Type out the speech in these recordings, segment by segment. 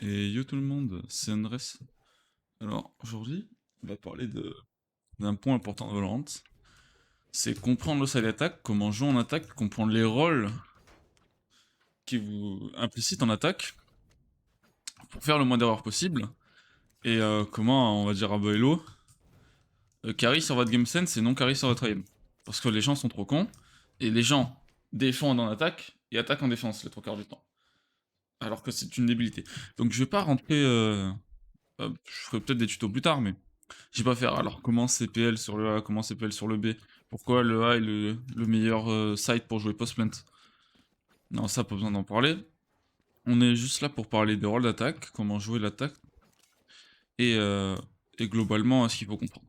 Et yo tout le monde, c'est Andres. Alors aujourd'hui, on va parler d'un point important de Valorant. C'est comprendre le side attack, comment jouer en attaque, comprendre les rôles qui vous implicitent en attaque pour faire le moins d'erreurs possible. Et comment, on va dire à bas hello, carry sur votre game sense et non carry sur votre aim. Parce que les gens sont trop cons, et les gens défendent en attaque et attaquent en défense les trois quarts du temps. Alors que c'est une débilité. Donc je vais pas rentrer... je ferai peut-être des tutos plus tard, mais je vais pas faire. Alors, comment CPL sur le A, comment CPL sur le B. Pourquoi le A est le meilleur site pour jouer post-plant. Non, ça, pas besoin d'en parler. On est juste là pour parler des rôles d'attaque, comment jouer l'attaque, et, euh, et globalement, ce qu'il faut comprendre.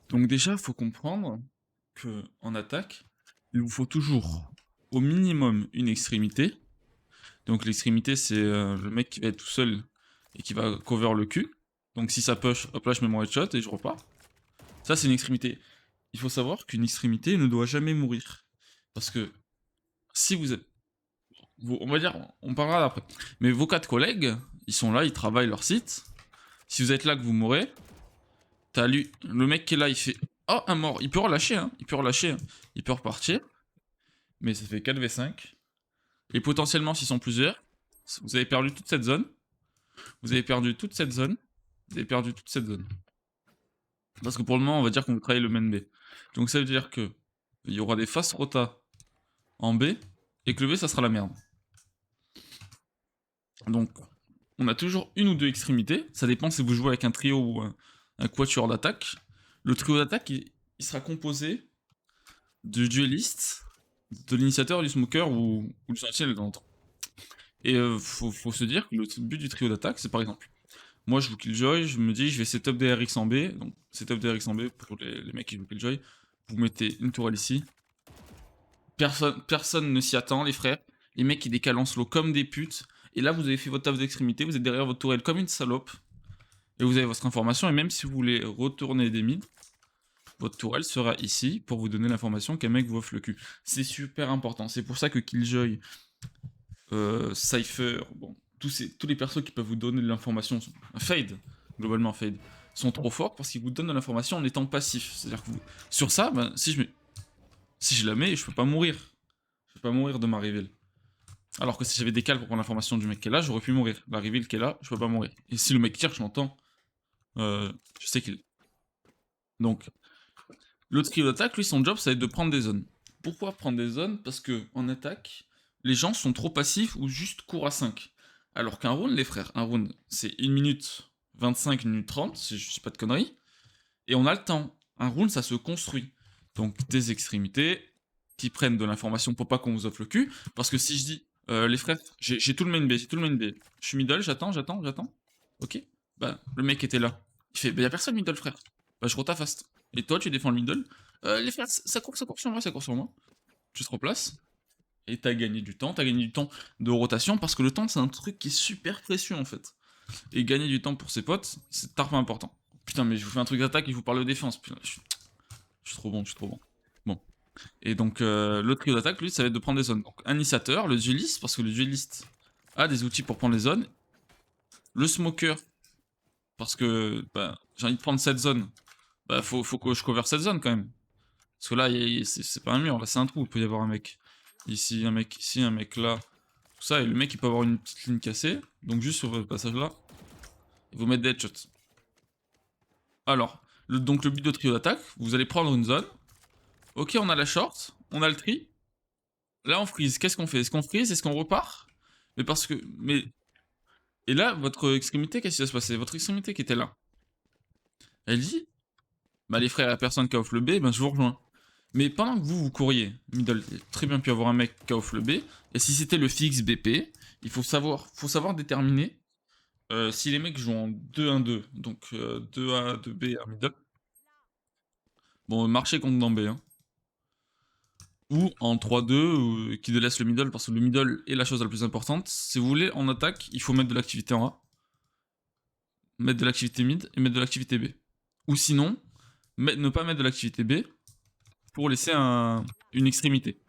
Donc déjà, il faut comprendre que en attaque, il vous faut toujours, au minimum, une extrémité. Donc l'extrémité, c'est le mec qui va être tout seul et qui va cover le cul. Donc si ça push, hop là, je mets mon headshot et je repars. Ça, c'est une extrémité. Il faut savoir qu'une extrémité ne doit jamais mourir. Parce que si vous êtes... on va dire, on parlera après. Mais vos quatre collègues, ils sont là, ils travaillent leur site. Si vous êtes là que vous mourrez, t'as lui, le mec qui est là, il fait... Oh, un mort. Il peut relâcher, hein. Il peut relâcher, hein. Il peut repartir. Mais ça fait 4v5. Et potentiellement, s'ils sont plusieurs, vous avez perdu toute cette zone. Vous avez perdu toute cette zone. Vous avez perdu toute cette zone. Parce que pour le moment, on va dire qu'on veut travailler le main B. Donc ça veut dire que il y aura des faces rota en B, et que le B, ça sera la merde. Donc, on a toujours une ou deux extrémités, ça dépend si vous jouez avec un trio ou un quatuor d'attaque. Le trio d'attaque, il sera composé du dueliste, de l'initiateur, du smoker ou du sentinelle de temps en temps. Et faut se dire que le but du trio d'attaque, c'est par exemple, moi je joue Killjoy, je me dis je vais setup DRX en B, donc setup DRX en B pour les mecs qui jouent Killjoy, vous mettez une tourelle ici, personne ne s'y attend, les frères. Les mecs qui décalent en slow comme des putes. Et là, vous avez fait votre taf d'extrémité, vous êtes derrière votre tourelle comme une salope. Et vous avez votre information. Et même si vous voulez retourner des mids, votre tourelle sera ici pour vous donner l'information qu'un mec vous offre le cul. C'est super important. C'est pour ça que Killjoy, Cypher, bon, tous les persos qui peuvent vous donner de l'information, Fade, globalement Fade, sont trop forts parce qu'ils vous donnent de l'information en étant passif. C'est-à-dire que vous... Sur ça, ben, si je la mets, je peux pas mourir. Je peux pas mourir de ma reveal. Alors que si j'avais des cales pour prendre l'information du mec qui est là, j'aurais pu mourir. La reveal qui est là, je peux pas mourir. Et si le mec tire, je l'entends, je sais qu'il... Donc, l'autre trio d'attaque, lui, son job, ça va être de prendre des zones. Pourquoi prendre des zones? Parce que en attaque, les gens sont trop passifs ou juste courent à 5. Alors qu'un round, les frères, un round, c'est 1 minute 25, 1 minute 30, si je dis pas de conneries. Et on a le temps. Un round, ça se construit. Donc, des extrémités qui prennent de l'information pour pas qu'on vous offre le cul. Parce que si je dis, les frères, j'ai tout le main B, j'ai tout le main B. Je suis middle, j'attends. Ok. Bah, le mec était là. Il fait, bah y'a personne middle, frère. Bah, je rota fast. Et toi, tu défends le middle. Les frères, ça court sur moi, ça court sur moi. Tu te replaces. Et t'as gagné du temps. T'as gagné du temps de rotation. Parce que le temps, c'est un truc qui est super précieux, en fait. Et gagner du temps pour ses potes, c'est tellement important. Putain, mais je vous fais un truc d'attaque et je vous parle de défense. Putain, je suis trop bon, je suis trop bon. Bon. Et donc, le trio d'attaque, lui, ça va être de prendre des zones. Donc, un initiateur, le dueliste, parce que le dueliste a des outils pour prendre les zones. Le smoker, parce que bah, j'ai envie de prendre cette zone. Bah, faut que je cover cette zone quand même. Parce que là, c'est pas un mur, là, c'est un trou. Il peut y avoir un mec ici, un mec ici, un mec là. Tout ça, et le mec, il peut avoir une petite ligne cassée. Donc, juste sur ce passage-là, il faut mettre des headshots. Alors, donc le but de trio d'attaque, vous allez prendre une zone. Ok, on a la short, on a le tri. Là, on freeze. Qu'est-ce qu'on fait? Est-ce qu'on freeze? Est-ce qu'on repart? Mais parce que... Mais... Et là, votre extrémité, qu'est-ce qui va se passer? Votre extrémité qui était là. Elle dit, bah les frères, la personne qui a off le B, ben je vous rejoins. Mais pendant que vous couriez, middle, il a très bien pu avoir un mec qui a off le B, et si c'était le fixe BP, il faut savoir déterminer si les mecs jouent en 2-1-2, donc 2A, 2B à middle. Bon, marcher contre dans B, hein. Ou en 3-2, qui délaisse le middle, parce que le middle est la chose la plus importante. Si vous voulez, en attaque, il faut mettre de l'activité en A, mettre de l'activité mid, et mettre de l'activité B. Ou sinon, ne pas mettre de l'activité B, pour laisser une extrémité.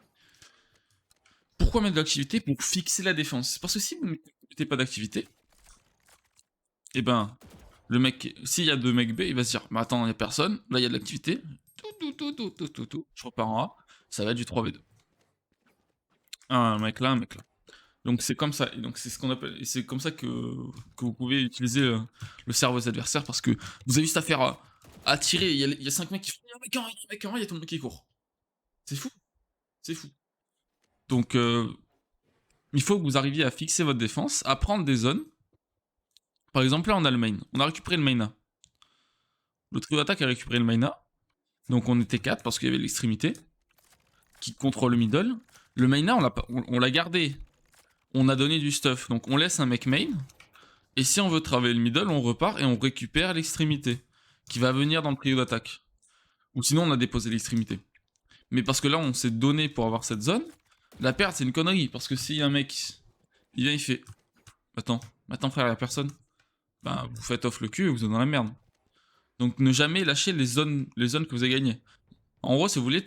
Pourquoi mettre de l'activité? Pour fixer la défense. Parce que si vous ne mettez pas d'activité, et ben, le mec, s'il y a deux mecs B, il va se dire, mais attends, il y a personne, là il y a de l'activité, tout, je repars en A, ça va être du 3v2. Un mec là, un mec là. Donc c'est comme ça, et donc c'est ce qu'on appelle, et c'est comme ça que vous pouvez utiliser le cerveau des adversaires, parce que vous avez juste à faire à tirer, il y a 5 mecs qui font, il y a un mec en A, il y a un mec en A, il y a tout le monde qui court. C'est fou, c'est fou. Donc il faut que vous arriviez à fixer votre défense, à prendre des zones. Par exemple là on a le main, on a récupéré le main A. Le trio d'attaque a récupéré le main A, donc on était 4 parce qu'il y avait l'extrémité qui contrôle le middle. Le main A on l'a gardé, on a donné du stuff, donc on laisse un mec main. Et si on veut travailler le middle, on repart et on récupère l'extrémité, qui va venir dans le trio d'attaque. Ou sinon, on a déposé l'extrémité. Mais parce que là, on s'est donné pour avoir cette zone, la perte, c'est une connerie. Parce que si un mec, il vient, il fait... Attends frère, y'a personne. Ben, vous faites off le cul et vous êtes dans la merde. Donc ne jamais lâcher les zones que vous avez gagnées. En gros, si vous voulez,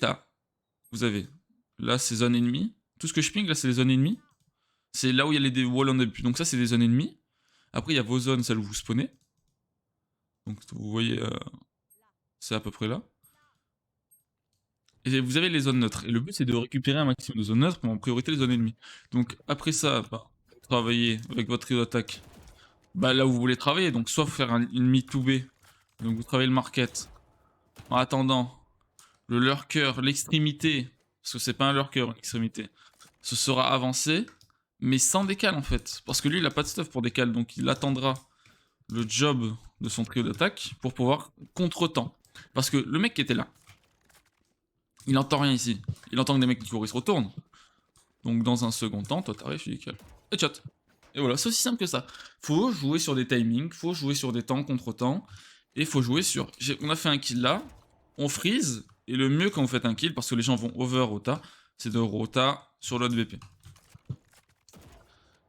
vous avez... Là, c'est zone ennemie. Tout ce que je ping, là, c'est les zones ennemies. C'est là où il y a les walls en début. Donc ça, c'est des zones ennemies. Après, il y a vos zones, celles où vous spawnez. Donc vous voyez, c'est à peu près là. Et vous avez les zones neutres. Et le but, c'est de récupérer un maximum de zones neutres pour en priorité les zones ennemies. Donc après ça, bah, travailler avec votre trio d'attaque bah, là où vous voulez travailler. Donc soit faire une me to B. Donc vous travaillez le market. En attendant, le lurker, l'extrémité, parce que c'est pas un lurker, l'extrémité, ce sera avancé, mais sans décal en fait. Parce que lui, il a pas de stuff pour décal, donc il attendra le job de son trio d'attaque pour pouvoir contre-temps. Parce que le mec qui était là, il entend rien ici. Il entend que des mecs qui courent, il se retourne. Donc dans un second temps, toi t'arrives, tu décales. Et chat. Et voilà, c'est aussi simple que ça. Faut jouer sur des timings, faut jouer sur des temps contre temps, et faut jouer sur... On a fait un kill là, on freeze, et le mieux quand vous faites un kill, parce que les gens vont over rota, c'est de rota sur l'autre VP.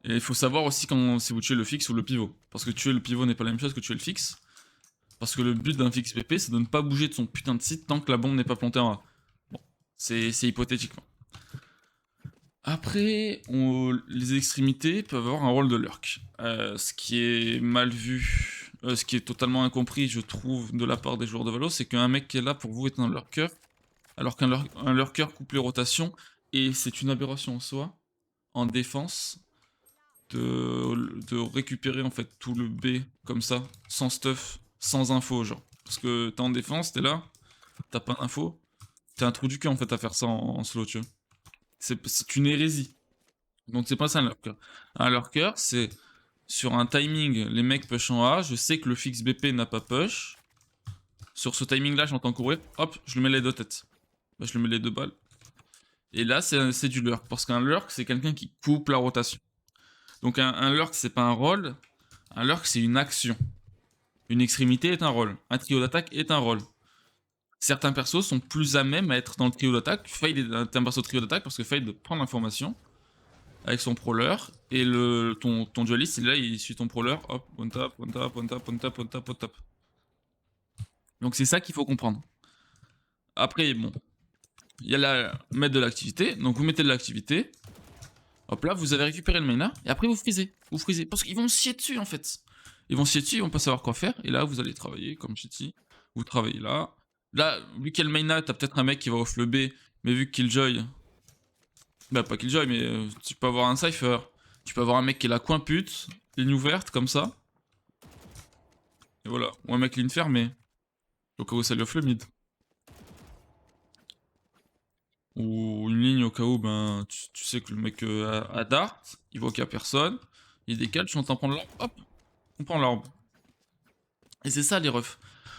Et il faut savoir aussi quand, si vous tuez le fixe ou le pivot. Parce que tuer le pivot n'est pas la même chose que tuer le fixe. Parce que le but d'un fixe PP, c'est de ne pas bouger de son putain de site tant que la bombe n'est pas plantée en A. Bon, c'est hypothétiquement. Après, les extrémités peuvent avoir un rôle de lurk. Ce qui est mal vu, ce qui est totalement incompris, je trouve, de la part des joueurs de Valo, c'est qu'un mec qui est là pour vous est un lurker, alors qu'un lurker coupe les rotations, et c'est une aberration en soi, en défense, de récupérer en fait tout le B comme ça, sans stuff, sans info, genre. Parce que t'es en défense, t'es là, t'as pas d'info, t'es un trou du cul en fait à faire ça en slow, tu vois. C'est une hérésie. Donc c'est pas ça un lurker. Un lurker, c'est sur un timing, les mecs push en A, je sais que le fixe BP n'a pas push. Sur ce timing là, j'entends courir, hop, je lui mets les deux têtes. Bah, je lui mets les deux balles. Et là, c'est du lurk. Parce qu'un lurk, c'est quelqu'un qui coupe la rotation. Donc un lurk, c'est pas un rôle. Un lurk, c'est une action. Une extrémité est un rôle. Un trio d'attaque est un rôle. Certains persos sont plus à même à être dans le trio d'attaque. Fade est un perso trio d'attaque parce que Fade prend l'information avec son prowler et ton dualiste, là, il suit ton prowler. Hop, one tap, one tap, one tap, one tap, one tap, one tap. Donc c'est ça qu'il faut comprendre. Après, bon, il y a la mettre de l'activité. Donc vous mettez de l'activité. Hop là, vous avez récupéré le mana. Et après, vous frisez. Vous frisez. Parce qu'ils vont se chier dessus, en fait. Ils vont se chier dessus, ils vont pas savoir quoi faire. Et là, vous allez travailler comme j'ai dit. Vous travaillez là. Là, vu qu'il y a le mana, t'as peut-être un mec qui va off le B. Mais vu que Killjoy... Bah, pas Killjoy, mais tu peux avoir un Cypher. Tu peux avoir un mec qui est la coin pute. Ligne ouverte, comme ça. Et voilà. Ou un mec ligne fermée. Au cas où ça lui off le mid. Ou une ligne au cas où, ben, tu sais que le mec a dart. Il voit qu'il y a personne. Il décale, tu entends prendre l'arbre. Hop, on prend l'arbre. Et c'est ça les refs.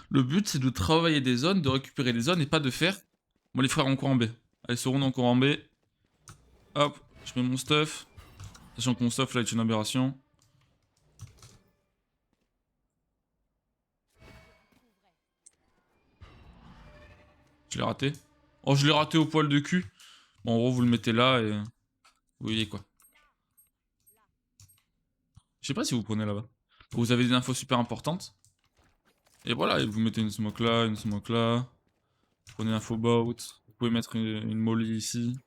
Le but c'est de travailler des zones, de récupérer les zones et pas de faire. Moi les frères en cours en B. Allez, se roule en cours en B. Hop, je mets mon stuff. Sachant que mon stuff là est une aberration. Je l'ai raté. Oh, je l'ai raté au poil de cul. Bon, en gros, vous le mettez là et. Vous voyez quoi. Je sais pas si vous prenez là-bas. Vous avez des infos super importantes. Et voilà, et vous mettez une smoke là, une smoke là. Prenez un faux bout. Vous pouvez mettre une molly ici.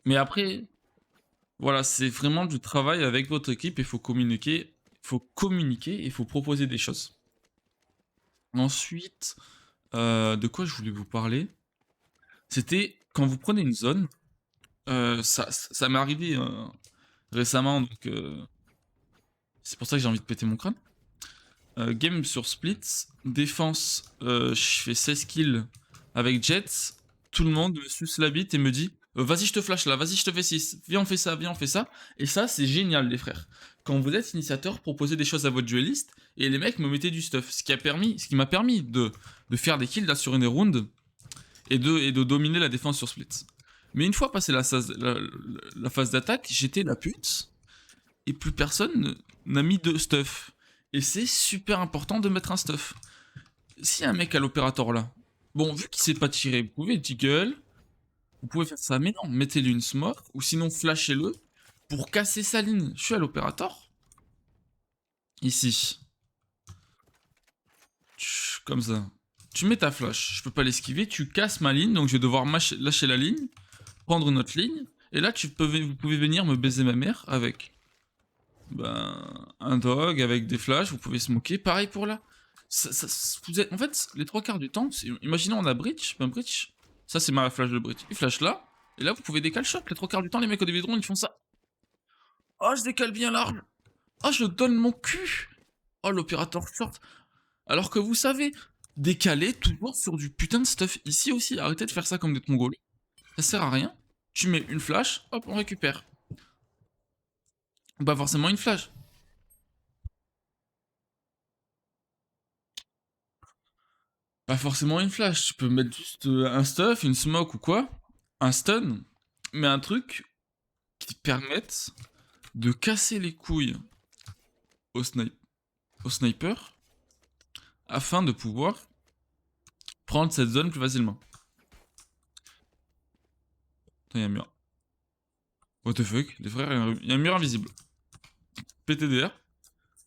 Mais après, Voilà, c'est vraiment du travail avec votre équipe, il faut communiquer, et il faut proposer des choses. Ensuite, de quoi je voulais vous parler? C'était quand vous prenez une zone, ça m'est arrivé, récemment, donc c'est pour ça que j'ai envie de péter mon crâne. Game sur Split, défense, je fais 16 kills avec Jets, tout le monde me suce la bite et me dit vas-y, je te flash là, vas-y, je te fais 6, viens, on fait ça, viens, on fait ça. Et ça, c'est génial, les frères. Quand vous êtes initiateur, proposez des choses à votre dueliste et les mecs me mettaient du stuff. Ce qui m'a permis de faire des kills là sur une round et de dominer la défense sur Split. Mais une fois passé la phase d'attaque, j'étais la pute et plus personne n'a mis de stuff. Et c'est super important de mettre un stuff. Si un mec à l'opérateur là, bon, vu qu'il sait pas tirer, vous pouvez jiggle, vous pouvez faire ça, mais non, mettez-lui une smoke, ou sinon flashez-le pour casser sa ligne. Je suis à l'opérateur. Ici. Comme ça. Tu mets ta flash, je peux pas l'esquiver, tu casses ma ligne, donc je vais devoir lâcher la ligne, prendre une autre ligne, et là vous pouvez venir me baiser ma mère avec un dog, avec des flashs, vous pouvez smoker, pareil pour là. En fait, les trois quarts du temps, imaginons on a breach, ça c'est ma flash de breach, il flash là, et là vous pouvez décaler shot, les trois quarts du temps les mecs au début de round ils font ça. Oh je décale bien large, oh je donne mon cul, oh l'opérateur short. Alors que vous savez, décaler toujours sur du putain de stuff. Ici aussi, arrêtez de faire ça comme des mongols. Ça sert à rien. Tu mets une flash, hop, on récupère. Pas forcément une flash. Pas forcément une flash. Tu peux mettre juste un stuff, une smoke ou quoi. Un stun. Mais un truc qui permette de casser les couilles au sniper afin de pouvoir prendre cette zone plus facilement. Putain, y'a un mur. What the fuck, les frères, y'a un mur invisible. PTDR.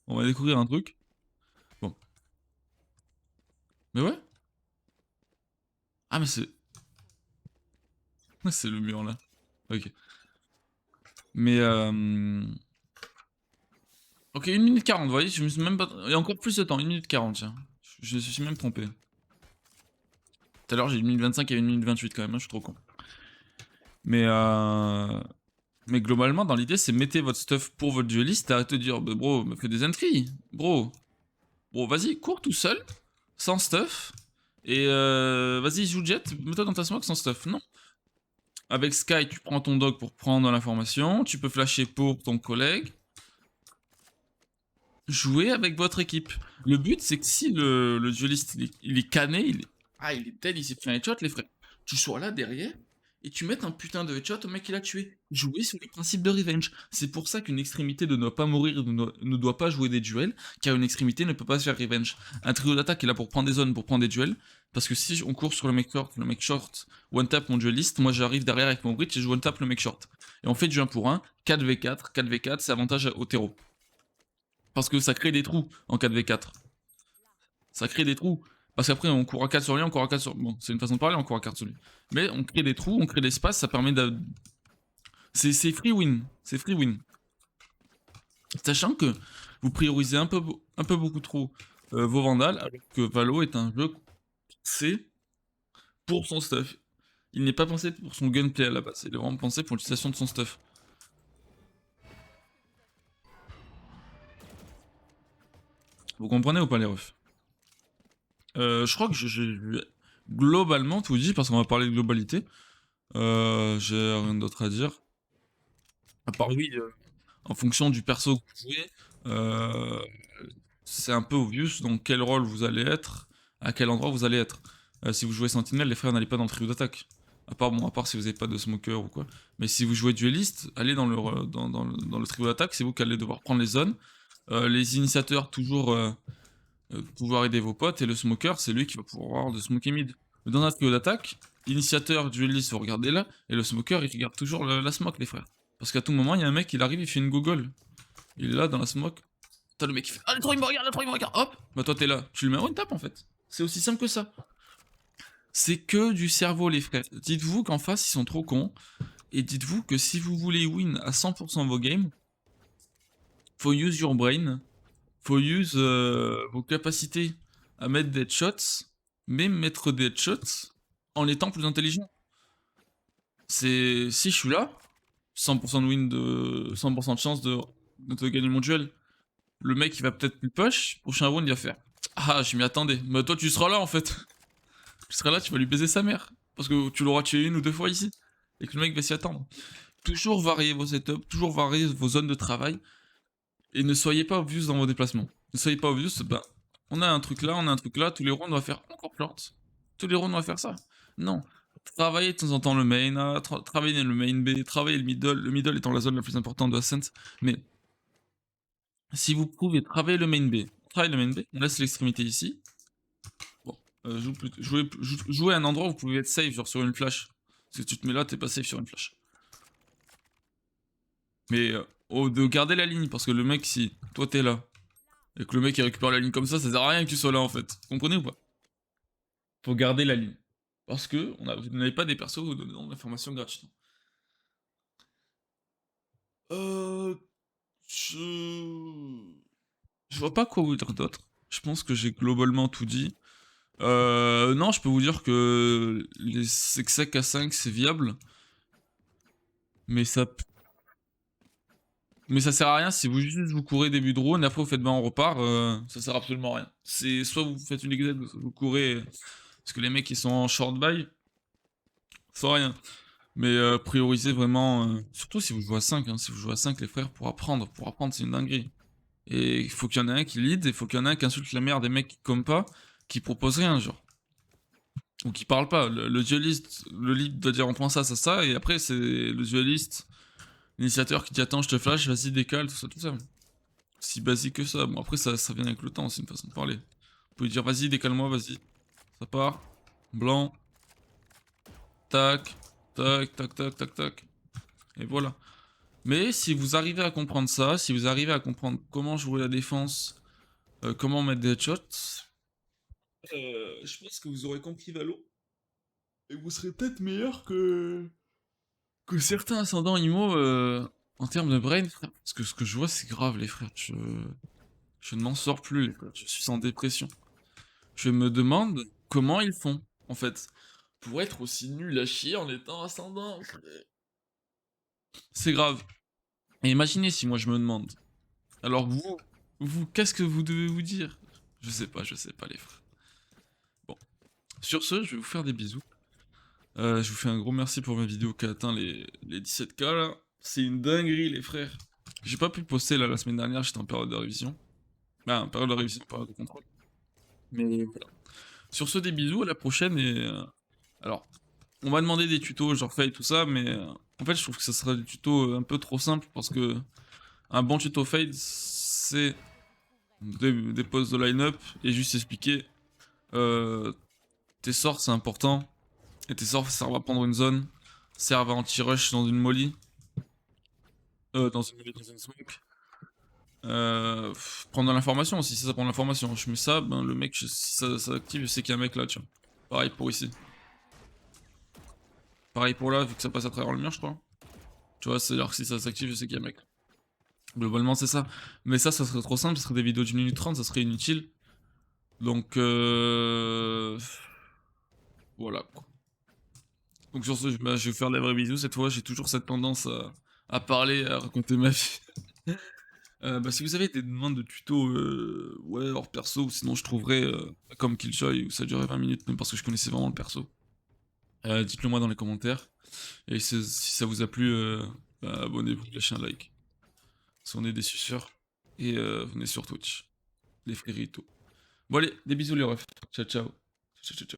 On va découvrir un truc. Bon. Mais ouais. Ah mais c'est... c'est le mur là. Ok. Mais ok, 1 minute 40, vous voyez, je me suis même pas... Il y a encore plus de temps, 1 minute 40, tiens. Je me suis même trompé. Tout à l'heure j'ai 1 minute 25 et 1 minute 28 quand même, hein, je suis trop con. Mais globalement, dans l'idée, c'est mettez votre stuff pour votre dueliste, arrêtez de dire, bah, bro, me fais des entries, bro. Bro, vas-y, cours tout seul, sans stuff, et vas-y, joue jet, mets-toi dans ta smoke sans stuff. Non. Avec Sky, tu prends ton dog pour prendre l'information, tu peux flasher pour ton collègue. Jouez avec votre équipe. Le but, c'est que si le dueliste, il est cané, il est dead, il s'est fait un headshot, les frères. Tu sois là derrière, et tu mettes un putain de headshot au mec qui l'a tué. Jouez sur les principes de revenge. C'est pour ça qu'une extrémité ne doit pas mourir, ne doit pas jouer des duels, car une extrémité ne peut pas se faire revenge. Un trio d'attaque est là pour prendre des zones, pour prendre des duels, parce que si on court sur le mec short, one tap mon dueliste, moi j'arrive derrière avec mon bridge et je one tap le mec short. Et on fait du 1 pour 1, 4v4, 4v4, c'est avantage au terreau. Parce que ça crée des trous en 4v4. Ça crée des trous. Parce qu'après, on court à 4 sur lui, on court à 4 sur... Bon, c'est une façon de parler, on court à 4 sur lui. Mais on crée des trous, on crée de l'espace, ça permet de... C'est free win. C'est free win. Sachant que vous priorisez un peu beaucoup trop vos vandales, alors que Valo est un jeu c'est pour son stuff. Il n'est pas pensé pour son gunplay à la base, il est vraiment pensé pour l'utilisation de son stuff. Vous comprenez ou pas les refs? Je crois que j'ai globalement tout dit, parce qu'on va parler de globalité. J'ai rien d'autre à dire. À part oui, en fonction du perso que vous jouez, c'est un peu obvious dans quel rôle vous allez être, à quel endroit vous allez être. Si vous jouez Sentinelle, les frères, n'allez pas dans le trio d'attaque. À part si vous n'avez pas de smoker ou quoi. Mais si vous jouez dueliste, allez dans le trio d'attaque, c'est vous qui allez devoir prendre les zones. Les initiateurs, toujours pouvoir aider vos potes, et le smoker, c'est lui qui va pouvoir de smoker mid. Mais dans un trio d'attaque, initiateur, dueliste, vous regardez là, et le smoker, il regarde toujours la smoke, les frères. Parce qu'à tout moment, il y a un mec, il arrive, il fait une gogole. Il est là, dans la smoke. T'as le mec qui fait ah, le 3 il me regarde, le 3 il me regarde, hop. Bah toi, t'es là. Tu le mets en one tap, en fait. C'est aussi simple que ça. C'est que du cerveau, les frères. Dites-vous qu'en face, ils sont trop cons. Et dites-vous que si vous voulez win à 100% vos games, faut use your brain, faut use vos capacités à mettre des headshots, mais mettre des headshots en étant plus intelligent. C'est si je suis là, 100% de win de 100% de chance de gagner mon duel. Le mec il va peut-être plus push, prochain round il va faire ah je m'y attendais. Mais toi tu seras là en fait. Tu seras là, tu vas lui baiser sa mère. Parce que tu l'auras tué 1 ou 2 fois ici. Et que le mec va s'y attendre. Toujours varier vos setups, toujours varier vos zones de travail. Et ne soyez pas obvious dans vos déplacements. Ne soyez pas obvious, bah, on a un truc là, on a un truc là, tous les rounds on va faire encore plante. Tous les rounds on va faire ça. Non. Travaillez de temps en temps le main A, travaillez le main B, travaillez le middle étant la zone la plus importante de Ascent. Mais si vous pouvez travailler le main B, travaillez le main B, on laisse l'extrémité ici. Bon, jouez à un endroit où vous pouvez être safe, genre sur une flash. Parce que tu te mets là, t'es pas safe sur une flash. Mais de garder la ligne, parce que le mec, si toi t'es là, et que le mec il récupère la ligne comme ça sert à rien que tu sois là en fait. Vous comprenez ou pas? Faut garder la ligne. Parce que vous n'avez pas des persos vous donnant de l'information gratuitement. Euh... Je... Je vois pas quoi vous dire d'autre. Je pense que j'ai globalement tout dit. Non, je peux vous dire que les sec à 5 c'est viable. Mais ça sert à rien si vous juste vous courez début de round et après vous faites ben on repart, ça sert absolument à rien. C'est soit vous faites une exit, soit vous courez, parce que les mecs ils sont en short buy, soit rien. Mais priorisez vraiment, surtout si vous jouez à 5, hein, si vous jouez à 5 les frères, pour apprendre c'est une dinguerie. Et il faut qu'il y en ait un qui lead, et il faut qu'il y en ait un qui insulte la mère des mecs qui comme pas, qui proposent rien genre. Ou qui parle pas, le dueliste, le lead doit dire on prend ça, ça, ça, et après c'est le dueliste, l'initiateur qui dit attends je te flash, vas-y décale, tout ça, tout ça. Si basique que ça. Bon, après, ça vient avec le temps, c'est une façon de parler. Vous pouvez dire, vas-y, décale-moi, vas-y. Ça part. Blanc. Tac. Tac, tac, tac, tac, tac. Et voilà. Mais si vous arrivez à comprendre ça, si vous arrivez à comprendre comment jouer la défense, comment mettre des headshots, je pense que vous aurez compris Valo. Et vous serez peut-être meilleur que certains ascendants IMO en termes de brain, frère. Parce que ce que je vois, c'est grave, les frères. Je ne m'en sors plus, les frères. Je suis en dépression. Je me demande comment ils font, en fait, pour être aussi nul à chier en étant ascendant. C'est grave. Et imaginez si moi je me demande. Alors vous, qu'est-ce que vous devez vous dire? Je sais pas les frères. Bon, sur ce, je vais vous faire des bisous. Je vous fais un gros merci pour ma vidéo qui a atteint les 17K là. C'est une dinguerie les frères. J'ai pas pu poster là la semaine dernière, j'étais en période de révision. Ben, période de révision, période de contrôle. Mais voilà. Sur ce, des bisous, à la prochaine et... alors, on m'a demandé des tutos, genre fade tout ça, mais en fait je trouve que ça serait des tutos un peu trop simples parce que un bon tuto fade c'est des poses de line-up et juste expliquer tes sorts c'est important et tes sorts servent à prendre une zone, servent à anti-rush dans une molly, dans une smoke. Prendre de l'information aussi, si ça prend de l'information. Je mets ça, ben le mec, si ça active, je sais qu'il y a un mec là, tu vois. Pareil pour ici. Pareil pour là, vu que ça passe à travers le mur, je crois. Tu vois, c'est-à-dire que si ça s'active, je sais qu'il y a un mec. Globalement, c'est ça. Mais ça serait trop simple, ça serait des vidéos d'une minute 30, ça serait inutile. Donc, voilà, quoi. Donc sur ce, bah, je vais faire des vrais bisous cette fois. J'ai toujours cette tendance à parler, à raconter ma vie. Bah, si vous avez des demandes de tutos, ouais, hors perso, ou sinon je trouverai comme Killjoy, où ça durait 20 minutes, même parce que je connaissais vraiment le perso. Dites-le moi dans les commentaires. Et si ça vous a plu, bah, abonnez-vous, lâchez un like. Si on est des suceurs. Et venez sur Twitch. Les fréritos. Bon allez, des bisous les refs. Ciao ciao. Ciao ciao ciao.